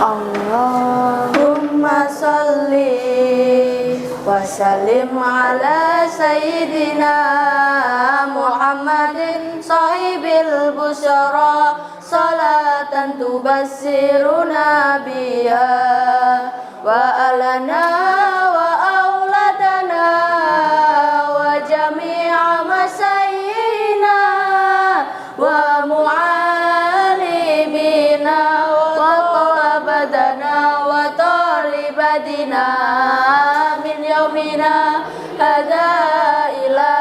Allahumma salli wa sallim ala sayyidina Muhammadin sahibil busyara salatan tubassiruna biha wa alana wa auladana wa jami'a masayyina wa mu'alimina wa talabadana wa talibadina min yaumina hadha ila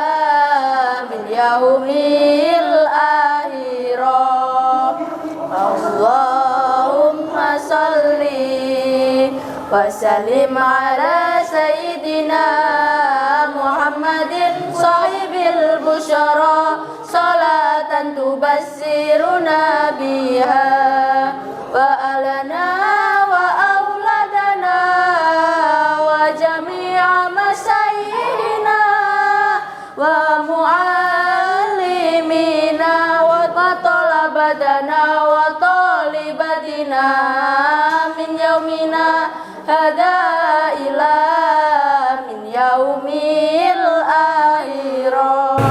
min yaumil akhirah. Allahumma salli wa sallim ala sayyidina Muhammadin sahibil busyara salatan tubassiruna biha wa alana wa auladana wa jami'a masayyina wa mu'allimina wa talabadana wa talibadina min yaumina hadha ila min yaumil akhirah.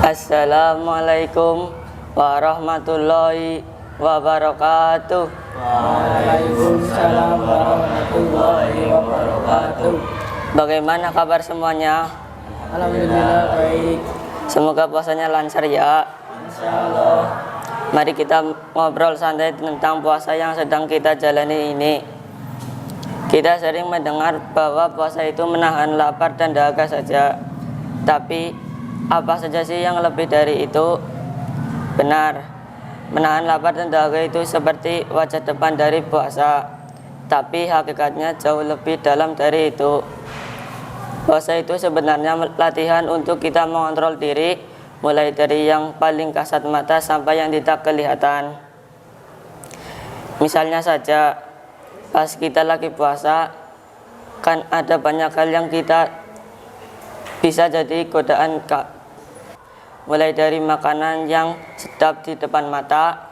Assalamualaikum warahmatullahi wabarakatuh. Waalaikumsalam warahmatullahi wabarakatuh. Bagaimana kabar semuanya? Alhamdulillah baik. Semoga puasanya lancar ya. Insyaallah. Mari kita ngobrol santai tentang puasa yang sedang kita jalani ini. Kita sering mendengar bahwa puasa itu menahan lapar dan dahaga saja. Tapi apa saja sih yang lebih dari itu? Benar, menahan lapar dan dahaga itu seperti wajah depan dari puasa. Tapi hakikatnya jauh lebih dalam dari itu. Puasa itu sebenarnya latihan untuk kita mengontrol diri, mulai dari yang paling kasat mata sampai yang tidak kelihatan. Misalnya saja, pas kita lagi puasa, kan ada banyak hal yang kita bisa jadi godaan, mulai dari makanan yang sedap di depan mata,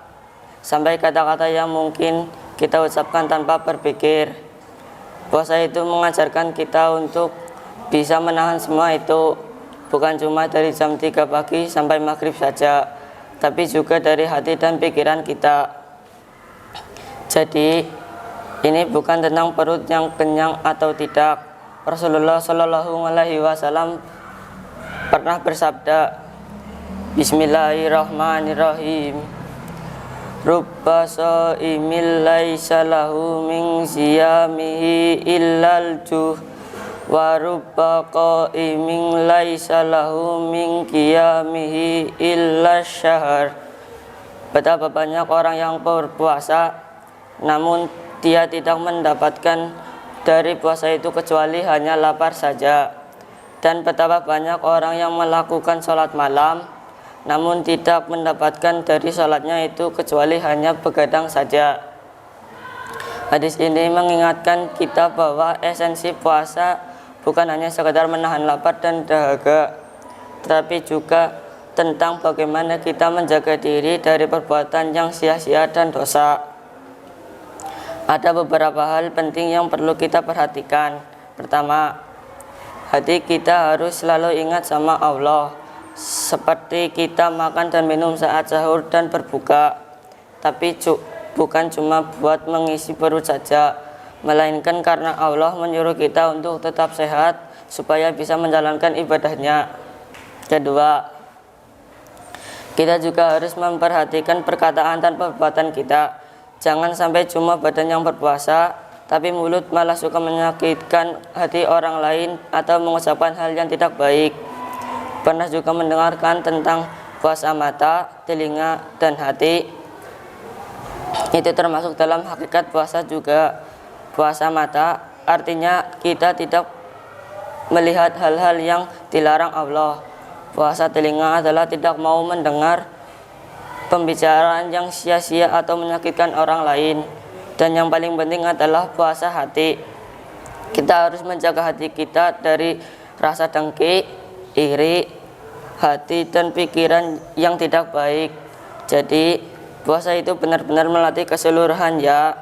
sampai kata-kata yang mungkin kita ucapkan tanpa berpikir. Puasa itu mengajarkan kita untuk bisa menahan semua itu, bukan cuma dari jam 3 pagi sampai maghrib saja, tapi juga dari hati dan pikiran kita. Jadi ini bukan tentang perut yang kenyang atau tidak. Rasulullah Shallallahu Alaihi Wasallam pernah bersabda, Bismillahirrahmanirrahim, Rubba sha'imil laisa lahu min siyamihi illal juh wa rubba qa'imin laisa lahu min qiyamihi illas syahr. Betapa banyak orang yang berpuasa namun dia tidak mendapatkan dari puasa itu kecuali hanya lapar saja. Dan betapa banyak orang yang melakukan sholat malam namun tidak mendapatkan dari sholatnya itu kecuali hanya begadang saja. Hadis ini mengingatkan kita bahwa esensi puasa bukan hanya sekedar menahan lapar dan dahaga, tetapi juga tentang bagaimana kita menjaga diri dari perbuatan yang sia-sia dan dosa. Ada beberapa hal penting yang perlu kita perhatikan. Pertama, hati kita harus selalu ingat sama Allah, seperti kita makan dan minum saat sahur dan berbuka. Tapi bukan cuma buat mengisi perut saja, melainkan karena Allah menyuruh kita untuk tetap sehat supaya bisa menjalankan ibadahnya. Kedua, kita juga harus memperhatikan perkataan dan perbuatan kita. Jangan sampai cuma badan yang berpuasa, tapi mulut malah suka menyakitkan hati orang lain atau mengucapkan hal yang tidak baik. Pernah juga mendengarkan tentang puasa mata, telinga, dan hati. Itu termasuk dalam hakikat puasa juga. Puasa mata artinya kita tidak melihat hal-hal yang dilarang Allah. Puasa telinga adalah tidak mau mendengar pembicaraan yang sia-sia atau menyakitkan orang lain. Dan yang paling penting adalah puasa hati. Kita harus menjaga hati kita dari rasa dengki, iri, hati dan pikiran yang tidak baik. Jadi Puasa itu benar-benar melatih keseluruhan ya,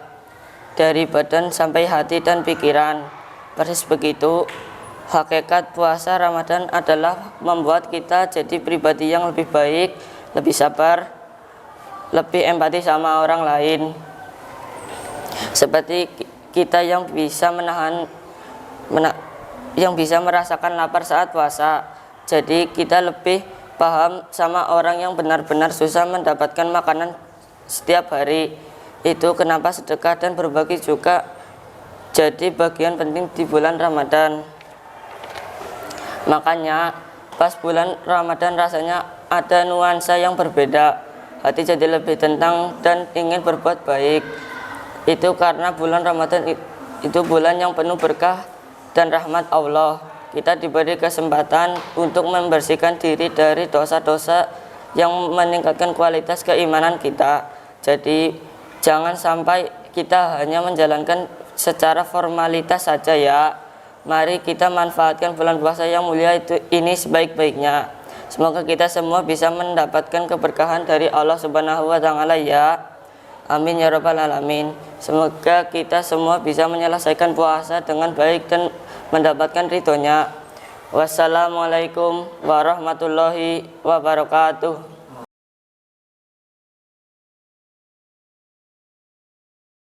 dari badan sampai hati dan pikiran. Persis begitu, hakikat puasa Ramadan adalah membuat kita jadi pribadi yang lebih baik, lebih sabar, lebih empati sama orang lain. Seperti kita yang bisa yang bisa merasakan lapar saat puasa. Jadi kita lebih paham sama orang yang benar-benar susah mendapatkan makanan setiap hari. Itu kenapa sedekah dan berbagi juga jadi bagian penting di bulan Ramadan. Makanya pas bulan Ramadan rasanya ada nuansa yang berbeda. Hati jadi lebih tenang dan ingin berbuat baik. Itu karena bulan Ramadan itu bulan yang penuh berkah dan rahmat Allah. Kita diberi kesempatan untuk membersihkan diri dari dosa-dosa yang meningkatkan kualitas keimanan kita. Jadi jangan sampai kita hanya menjalankan secara formalitas saja ya. Mari kita manfaatkan bulan puasa yang mulia ini sebaik-baiknya. Semoga kita semua bisa mendapatkan keberkahan dari Allah Subhanahu wa taala ya. Amin ya rabbal alamin. Semoga kita semua bisa menyelesaikan puasa dengan baik dan mendapatkan ridhonya. Wassalamualaikum warahmatullahi wabarakatuh.